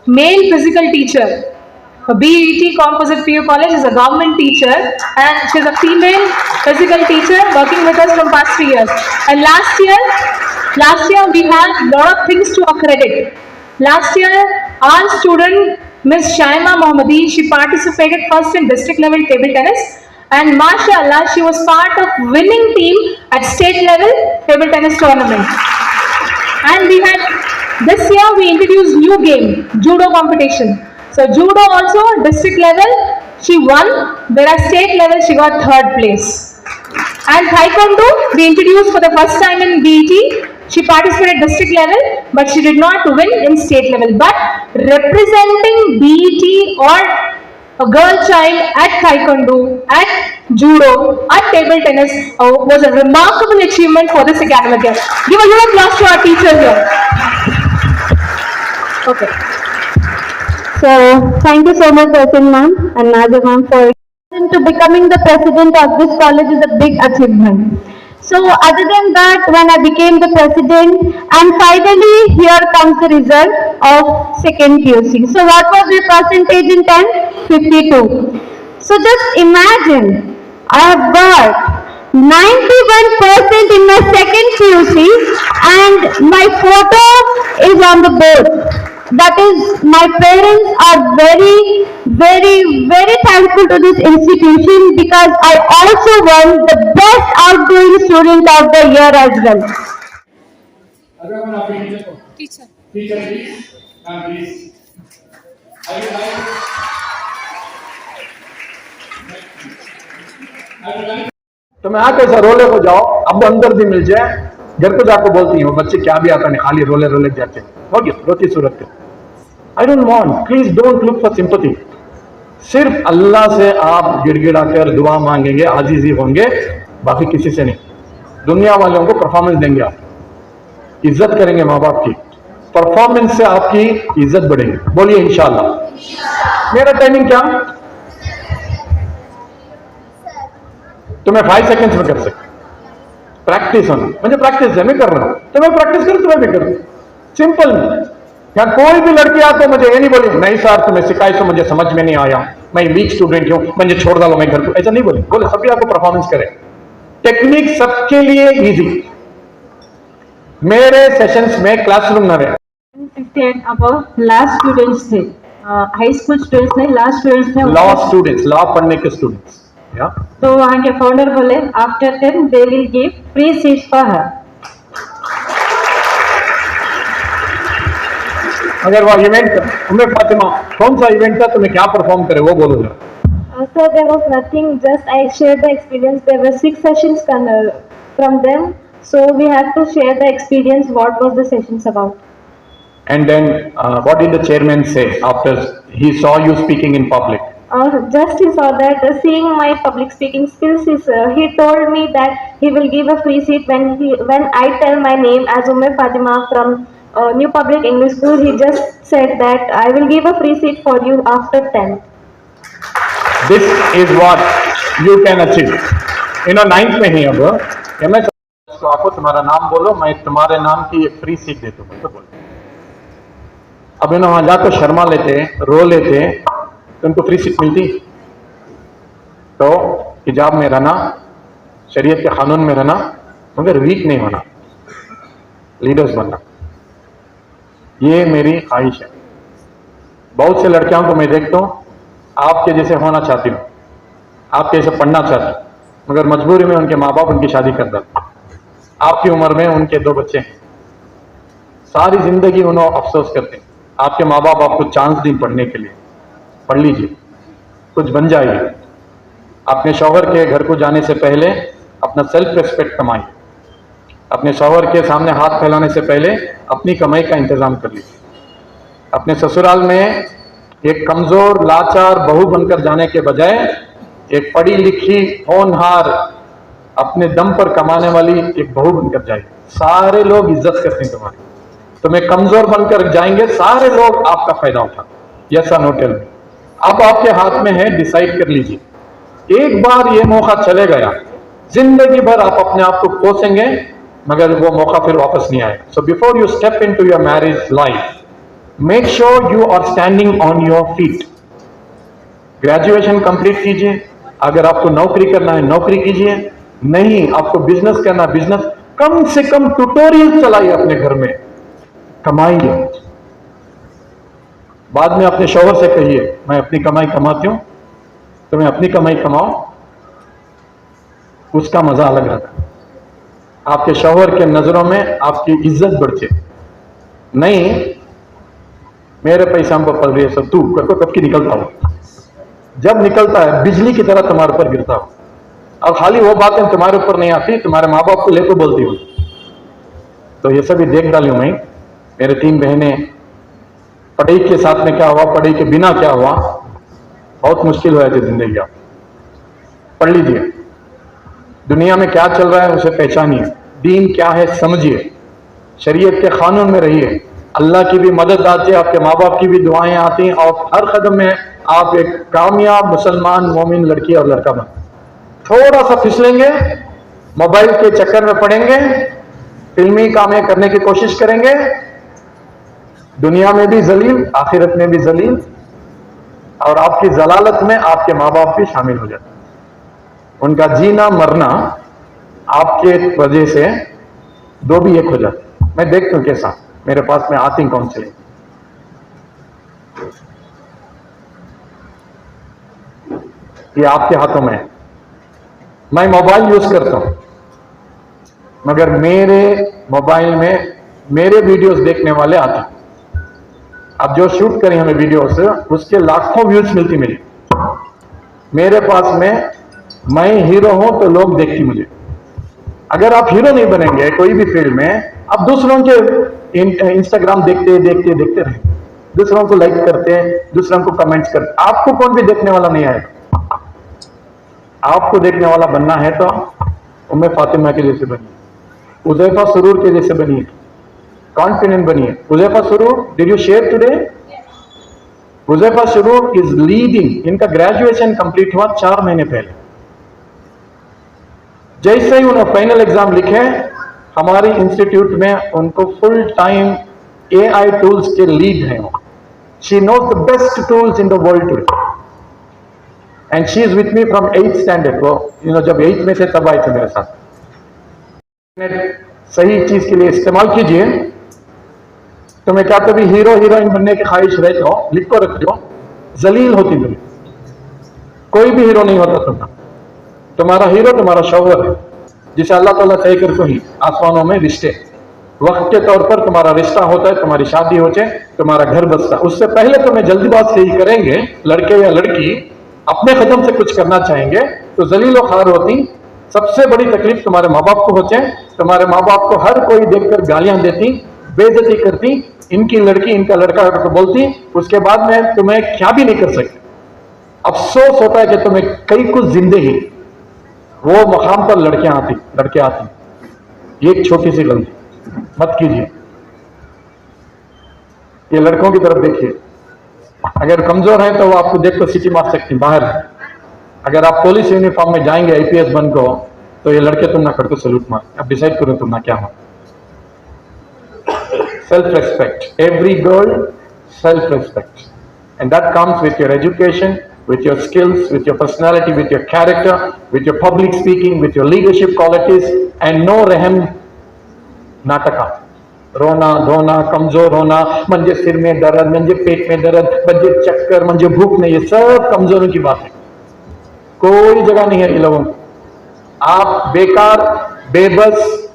male physical teacher. A BET Composite PU College is a government teacher, and she's a female physical teacher working with us from past 3 years. And last year we had a lot of things to accredit. Last year, our student Miss Shaima Mohammadi, she participated first in district level table tennis. And mashallah, she was part of winning team at state level table tennis tournament. And this year we introduced new game, judo competition. So judo also district level, she won, whereas state level she got 3rd place. And taekwondo we introduced for the first time in BET. She participated district level, but she did not win in state level. But representing BET or a girl child at taekwondo, at judo, at table tennis was a remarkable achievement for this academic year. Give a huge applause to our teachers here. Okay. So thank you so much, Yasin ma'am and Nadia ma'am, for to becoming the president of this college is a big achievement. So other than that, when I became the president, and finally here comes the result of second PUC. So what was the percentage in 10? 52. So just imagine, I have got 91% in my second PUC and my photo is on the board. That is, my parents are very, very, very thankful to this institution, because I also won the best outgoing student of the year as well. teacher. Teacher, please. Please. I would like तो मैं आके ऐसा रोले को जाओ, अब अंदर भी मिल जाए, घर को जाकर बोलती हूँ बच्चे क्या भी आता नहीं, खाली रोले रोले जाते हो गया, रोती सूरत के. I don't want, please don't look for sympathy. सिर्फ अल्लाह से आप गिड़गिड़ा कर दुआ मांगेंगे, आजीजी होंगे, बाकी किसी से नहीं. दुनिया वालों को परफॉर्मेंस देंगे, आप इज्जत करेंगे माँ बाप की, परफॉर्मेंस से आपकी इज्जत बढ़ेगी. बोलिए इंशाल्लाह. मेरा टाइमिंग क्या, तो मैं 5 सेकंड्स में कर सकता. प्रैक्टिस होना मुझे प्रैक्टिस है, मैं कर रहा हूं, तो मैं प्रैक्टिस करूं, तुम्हें भी करूं. सिंपल. क्या कोई भी लड़की आकर मुझे ये नहीं बोली नहीं सर तुम्हें सिखाई तो मुझे समझ में नहीं आया, मैं वीक स्टूडेंट हूं, मुझे छोड़ डालो, मैं घर को, ऐसा नहीं बोले. बोले सभी आपको परफॉर्मेंस करें. टेक्निक सबके लिए इजी. मेरे सेशंस में क्लासरूम न रहे. लास्ट स्टूडेंट्स थे, हाई स्कूल स्टूडेंट्स नहीं, लास्ट स्टूडेंट्स थे, लॉ स्टूडेंट्स, लॉ पढ़ने के स्टूडेंट्स. तो वहाँ के फाउंडर बोले after 10 they will give free seats for her. अगर वो इवेंट उम्मे फातिमा कौन सा इवेंट था, तुम्हें क्या परफॉर्म करे वो बोलो जरा. So there was nothing, just I shared the experience. There were 6 sessions from them, so we had to share the experience. What was the sessions about? And then what did the chairman say after he saw you speaking in public? Just he saw that seeing my public speaking skills, he told me that he will give a free seat when I tell my name as Umme Fatima from New Public English School. He just said that I will give a free seat for you after 10th. This is what you can achieve. 9th में ही अब मैं तो आपको तुम्हारा नाम बोलो, मैं तुम्हारे नाम की एक फ्री सीट देता हूँ। तो बोलो अब वहां जाकर शर्मा लेते, रो लेते तो उनको फ्री सीट मिलती। तो हिजाब में रहना, शरीयत के कानून में रहना, मगर वीक नहीं होना, लीडर्स बनना, ये मेरी ख्वाहिश है। बहुत से लड़कियों को मैं देखता हूँ आपके जैसे होना चाहती हूँ, आपके जैसे पढ़ना चाहती हूँ, मगर मजबूरी में उनके माँ बाप उनकी शादी कर देते। आपकी उम्र में उनके 2 बच्चे हैं, सारी जिंदगी उन्होंने अफसोस करते हैं। आपके माँ बाप आपको चांस दी पढ़ने के लिए, पढ़ लीजिए, कुछ बन जाइए। अपने शौहर के घर को जाने से पहले अपना सेल्फ रिस्पेक्ट कमाइए। अपने शौहर के सामने हाथ फैलाने से पहले अपनी कमाई का इंतजाम कर लीजिए। अपने ससुराल में एक कमजोर लाचार बहू बनकर जाने के बजाय एक पढ़ी लिखी होनहार अपने दम पर कमाने वाली एक बहू बनकर जाइए। सारे लोग इज्जत करते हैं तुम्हारी। तुम्हें कमजोर बनकर जाएंगे, सारे लोग आपका फायदा उठाएंगे। यस और नो टेल मी। अब आपके हाथ में है, डिसाइड कर लीजिए। एक बार ये मौका चले गया, जिंदगी भर आप अपने आप को कोसेंगे, मगर वो मौका फिर वापस नहीं आएगा। So before you step into your marriage life, make sure you are standing on your feet. Graduation complete कीजिए। अगर आपको नौकरी करना है नौकरी कीजिए, नहीं आपको बिजनेस करना बिजनेस, कम से कम ट्यूटोरियल चलाइए अपने घर में, कमाइए। बाद में अपने शौहर से कहिए मैं अपनी कमाई कमाती हूं, तुम्हें अपनी कमाई कमाओ, उसका मजा अलग रहता है। आपके शौहर के नजरों में आपकी इज्जत बढ़ती है। नहीं मेरे पैसा हमको पड़ रही है सब, तू कब की निकलता हो, जब निकलता है बिजली की तरह तुम्हारे ऊपर गिरता हो। अब खाली वो बातें तुम्हारे ऊपर नहीं आती, तुम्हारे माँ बाप को लेकर बोलती हूँ। तो ये सभी देख डाली हूं मैं। मेरे 3 बहनें, पढ़ाई के साथ में क्या हुआ, पढ़ाई के बिना क्या हुआ, बहुत मुश्किल हो जाती जिंदगी। आप पढ़ लीजिए, दुनिया में क्या चल रहा है उसे पहचानिए, दीन क्या है समझिए, शरीयत के कानून में रहिए। अल्लाह की भी मदद आती है, आपके माँ बाप की भी दुआएं आती हैं, और हर कदम में आप एक कामयाब मुसलमान मोमिन लड़की और लड़का बन। थोड़ा सा फिसलेंगे, मोबाइल के चक्कर में पड़ेंगे, फिल्मी कामें करने की कोशिश करेंगे, दुनिया में भी जलील, आखिरत में भी जलील, और आपकी जलालत में आपके माँ बाप भी शामिल हो जाते हैं। उनका जीना मरना आपके वजह से 2 भी 1 हो जाते। मैं देखता हूं कैसा मेरे पास में आती काउंसलिंग। ये आपके हाथों में है। मैं मोबाइल यूज करता हूं, मगर मेरे मोबाइल में मेरे वीडियोस देखने वाले आते हैं। अब जो शूट करें हमें वीडियोस, उसके लाखों व्यूज मिलती मेरी। मेरे पास में मैं हीरो हूं तो लोग देखती मुझे। अगर आप हीरो नहीं बनेंगे कोई भी फील्ड में, आप दूसरों के इंस्टाग्राम देखते देखते देखते रहे, दूसरों को लाइक करते हैं, दूसरों को कमेंट्स करते, आपको कौन भी देखने वाला नहीं आएगा। आपको देखने वाला बनना है तो उम्मे फातिमा के जैसे बनिए, उज़ैफा सुरूर के जैसे बनिए, कॉन्फिडेंट बनिए। उज़ैफा सुरूर, did you share today? उज़ैफा Suroor is leading, इनका ग्रेजुएशन कंप्लीट हुआ 4 महीने पहले। जैसे ही उन्होंने फाइनल एग्जाम लिखे, हमारी इंस्टीट्यूट में उनको फुल टाइम AI टूल्स के लीड हैं। She knows the best tools in the world today, and she is with me from 8th standard. वो जब 8th में थे तब आए थे मेरे साथ। सही चीज के लिए इस्तेमाल कीजिए। तुम्हें क्या कभी हीरो हीरोइन बनने की ख्वाहिश रहती हो, लिख को रख लो, जलील होती तुम, कोई भी हीरो नहीं होता तुम्हारा हीरो तुम्हारा शौहर है, जिसे अल्लाह ताला तय करते ही आसमानों में रिश्ते वक्त के तौर पर तुम्हारा रिश्ता होता है, तुम्हारी शादी होती है, तुम्हारा घर बसता है। उससे पहले तुम्हें जल्दीबाज से ही करेंगे, लड़के या लड़की अपने कदम से कुछ करना चाहेंगे तो जलील और खार होती। सबसे बड़ी तकलीफ तुम्हारे माँ बाप को होते हैं। तुम्हारे माँ बाप को हर कोई देखकर गालियां देती, बेइज्जती करती, इनकी लड़की इनका लड़का तो बोलती, उसके बाद में तुम्हें क्या भी नहीं कर सकते। अफसोस होता है कि तुम्हें कई कुछ जिंदगी वो मकाम पर लड़के आती। ये एक छोटी सी गलती मत कीजिए। ये लड़कों की तरफ देखिए, अगर कमजोर है तो वो आपको देख कर सिटी मार सकती बाहर। अगर आप पुलिस यूनिफॉर्म में जाएंगे IPS बन को, तो ये लड़के तुम ना करके सलूट मार। अब डिसाइड करो तुम ना क्या हो। Self respect, every girl self respect, and that comes with your education, with your skills, with your personality, with your character, with your public speaking, with your leadership qualities, and no रहम नाटका, रोना धोना, कमजोर होना, मंजे सिर में दर्द, मंजे पेट में दर्द, मंजे चक्कर, मंजे भूख नहीं, ये सब कमजोरों की बात है। कोई जगह नहीं है इन लोगों को। आप बेकार, बेबस,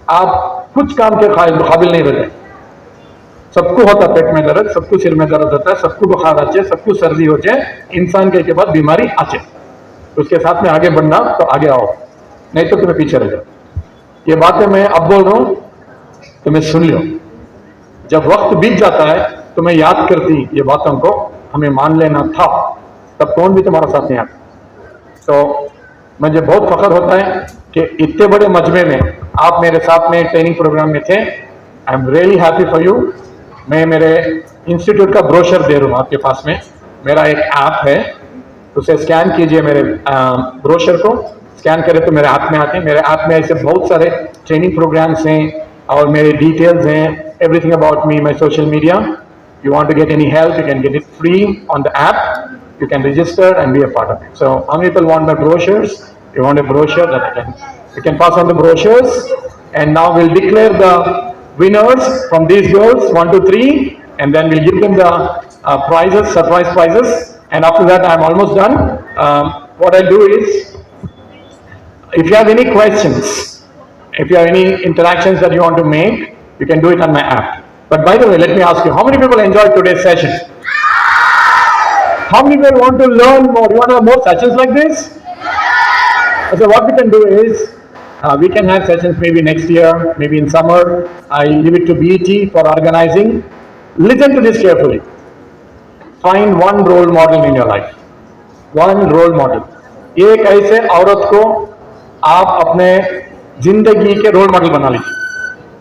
आप कुछ काम के काबिल नहीं रहते। सबको होता पेट में दर्द, सबको सिर में दर्द होता है, सबको बुखार आचे, सबको सर्दी हो जाए, इंसान के बाद बीमारी आचे, उसके साथ में आगे बढ़ना तो आगे आओ, नहीं तो तुम्हें पीछे रह जाओ। ये बातें मैं अब बोल रहा हूं, तुम्हें सुन लो। जब वक्त बीत जाता है तो मैं याद करती ये बातों को, हमें मान लेना था, तब कौन भी तुम्हारा साथ नहीं आता। तो मुझे बहुत फख्र होता है कि इतने बड़े मजमे में आप मेरे साथ में ट्रेनिंग प्रोग्राम में थे। I am really happy for you. मैं मेरे इंस्टीट्यूट का ब्रोशर दे रहा हूँ आपके पास में। मेरा एक ऐप है, उसे स्कैन कीजिए। मेरे ब्रोशर को स्कैन करें तो मेरे हाथ में आते हैं। मेरे ऐप में ऐसे बहुत सारे ट्रेनिंग प्रोग्राम्स हैं और मेरे डिटेल्स हैं, everything about me, my social media. You want to get any help, you can get it free on the app. You can register and be a part of it. So how many people want my brochures? You want a brochure that you can pass on the brochures, and now we'll declare the winners from these girls 1 to 3, and then we'll give them the prizes, surprise prizes, and after that I'm almost done. What I'll do is, if you have any questions, if you have any interactions that you want to make, you can do it on my app. But by the way, let me ask you, how many people enjoyed today's session? How many people want to learn more? You want to have more sessions like this? So what we can do is, we can have sessions maybe next year, maybe in summer. I leave it to BET for organizing. Listen to this carefully. Find one role model in your life. One role model. एक ऐसे औरत को आप अपने जिंदगी के role model बना लीजिए।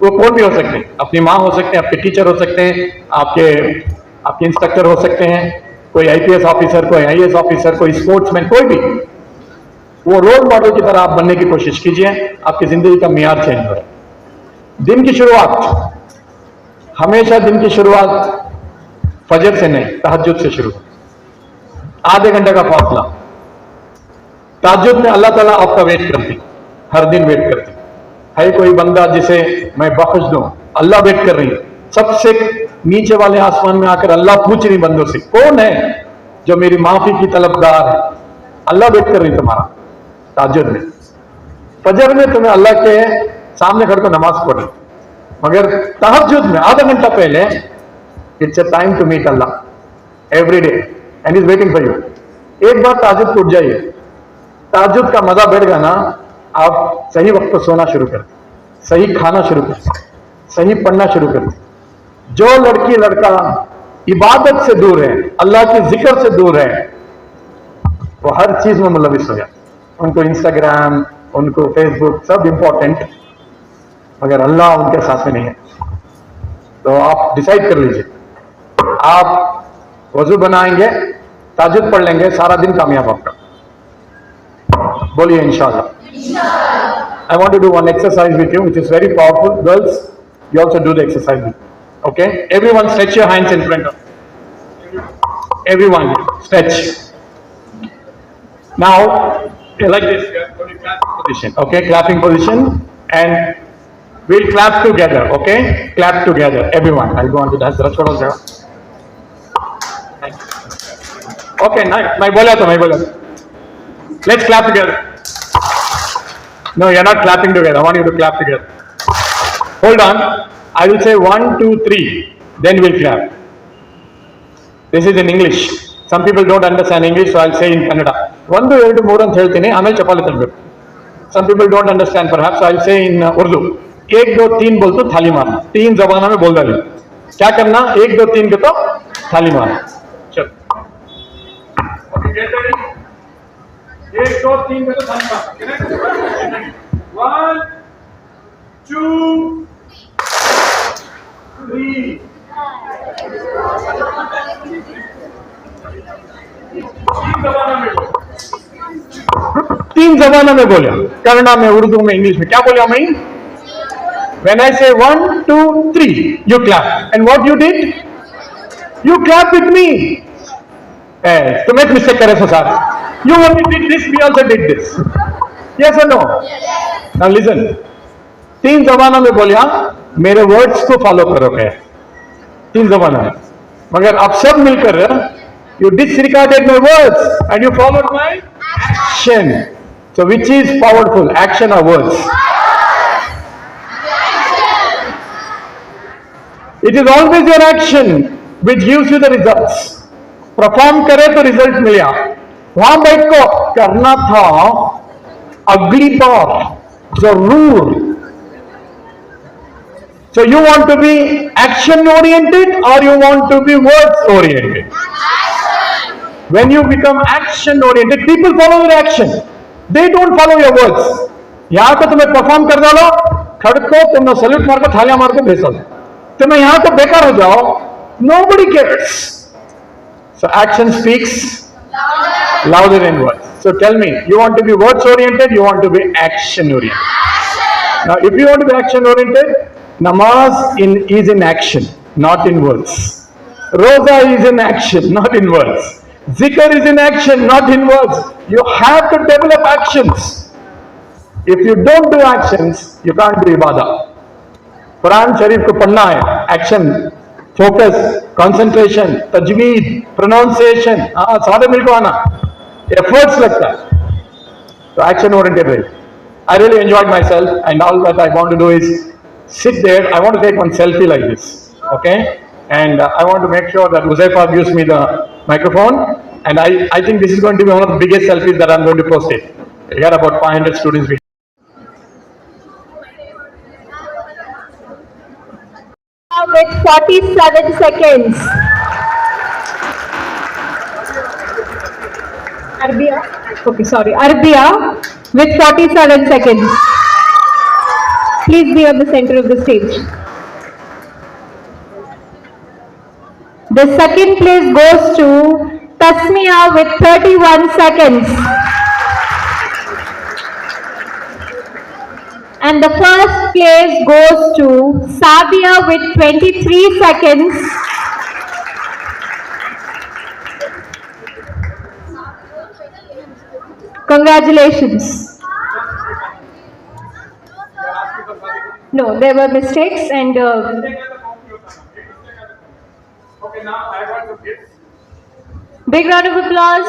वो कौन भी हो सकते हैं, अपनी माँ हो सकते हैं, आपके टीचर हो सकते हैं, आपके इंस्ट्रक्टर हो सकते हैं, कोई IPS ऑफिसर, कोई IAS ऑफिसर, कोई स्पोर्ट्समैन, कोई भी। वो रोल मॉडल की तरह आप बनने की कोशिश कीजिए, आपकी जिंदगी का मियार चेंज हो। दिन की शुरुआत, हमेशा दिन की शुरुआत फजर से नहीं, तहज्जुद से शुरू हो। आधे घंटे का फासला। तहज्जुद में अल्लाह ताला आपका वेट करती, हर दिन वेट करती है। कोई बंदा जिसे मैं बख्श दूं, अल्लाह वेट कर रही है। सबसे नीचे वाले आसमान में आकर अल्लाह पूछ रही बंदों से, कौन है जो मेरी माफी की तलबदार है? अल्लाह वेट कर रही तुम्हारा। तहज्जुद में, फजर में तुम्हें अल्लाह के सामने खड़े को नमाज पढ़ रही, मगर तहज्जुद में आधा घंटा पहले it's a time to meet Allah every day and is waiting for you. एक बार तहज्जुद टूट जाइए, तहज्जुद का मजा बढ़ गया ना, आप सही वक्त पर सोना शुरू कर, सही खाना शुरू कर, सही पढ़ना शुरू कर। जो लड़की लड़का इबादत से दूर है, अल्लाह के जिक्र से दूर है, वो हर चीज में मुलविस हो जाए। उनको इंस्टाग्राम, उनको फेसबुक सब इंपॉर्टेंट, मगर अल्लाह उनके साथ में नहीं है। तो आप डिसाइड कर लीजिए, आप वजू बनाएंगे, ताजुद पढ़ लेंगे, सारा दिन कामयाब आपका। बोलिए इंशाल्लाह। I want to do one exercise with you, which is very powerful. Girls, you also do the exercise with me. Okay? Everyone stretch your hands in front of you. Everyone stretch. Now, like this, clapping position. Okay? Clapping position. And we'll clap together. Okay? Clap together. Everyone. I'll go on to that. Okay, nice. मैं बोला तो Let's clap together. No, you're not clapping together. I want you to clap together. Hold on. I will say 1, 2, 3. Then we'll clap. This is in English. Some people don't understand English, so I'll say in Kannada. 1, 2, 3 ಅಂತ ಹೇಳ್ತೀನಿ, ಆಮೇಲೆ ಚಪಾಲಿ ತರಬೇಕು. Some people don't understand perhaps, so I'll say in Urdu. 1, 2, 3 बोल तो थाली मारना, 3 जबाना में बोल डाली। क्या करना, 1 2 3 के तो थाली मारना। चलो ओके, गेट रेडी, 1 2 3 में तो थाली मारना। 1 2 3 तीन जबानों में बोले, कन्नड़ा में, उर्दू में, इंग्लिश में। क्या बोले मैं? When I say 1 2 3, you clap. And what you did? You clap with me. तुम एक मिस्टेक करे सो सारे। You only did this, we also did this. Yes or no? Now listen. 3 जबानों में बोलिया, मेरे वर्ड्स को फॉलो करोगे। 3 जबानों में। मगर आप सब मिलकर you disregarded my words and you followed my action. So which is powerful, action or words? It is always your action which gives you the results. Perform करे तो रिजल्ट मिला। वहां बैठ को करना था अगली बार जरूर। So you want to be action oriented or you want to be words oriented? When you become action oriented, people follow your action. They don't follow your words. यहां तो तुम्हें परफॉर्म कर डालो, खड़को तुमने सैल्यूट मार को थालियां मार को भेज दो, तुम्हें यहां तो बेकार हो जाओ, nobody cares. So action speaks louder than words. So tell me, you want to be words oriented, you want to be action oriented? Now if you want to be action oriented, namaz is in action, not in words. Roza is in action, not in words. Zikr is in action, not in words. You have to develop actions. If you don't do actions, you can't do ibadah. Quran शरीफ को पढ़ना है, action, focus, concentration, तजवीद, pronunciation, हाँ सारे मिलकर आना, efforts लगता है, तो एक्शन ओरिएंटेड रहे। I really enjoyed myself, and all that I want to do is sit there. I want to take one selfie like this, okay? And I want to make sure that Uzaifa gives me the microphone, and I think this is going to be one of the biggest selfies that I'm going to post it. We got about 500 students. With 47 seconds. Arbia. Okay, sorry. Arbia with 47 seconds. Please be on the center of the stage. The second place goes to Tasmia with 31 seconds. And the first place goes to Sabia with 23 seconds. Congratulations. No, there were mistakes and Okay, now I want to give big round of applause.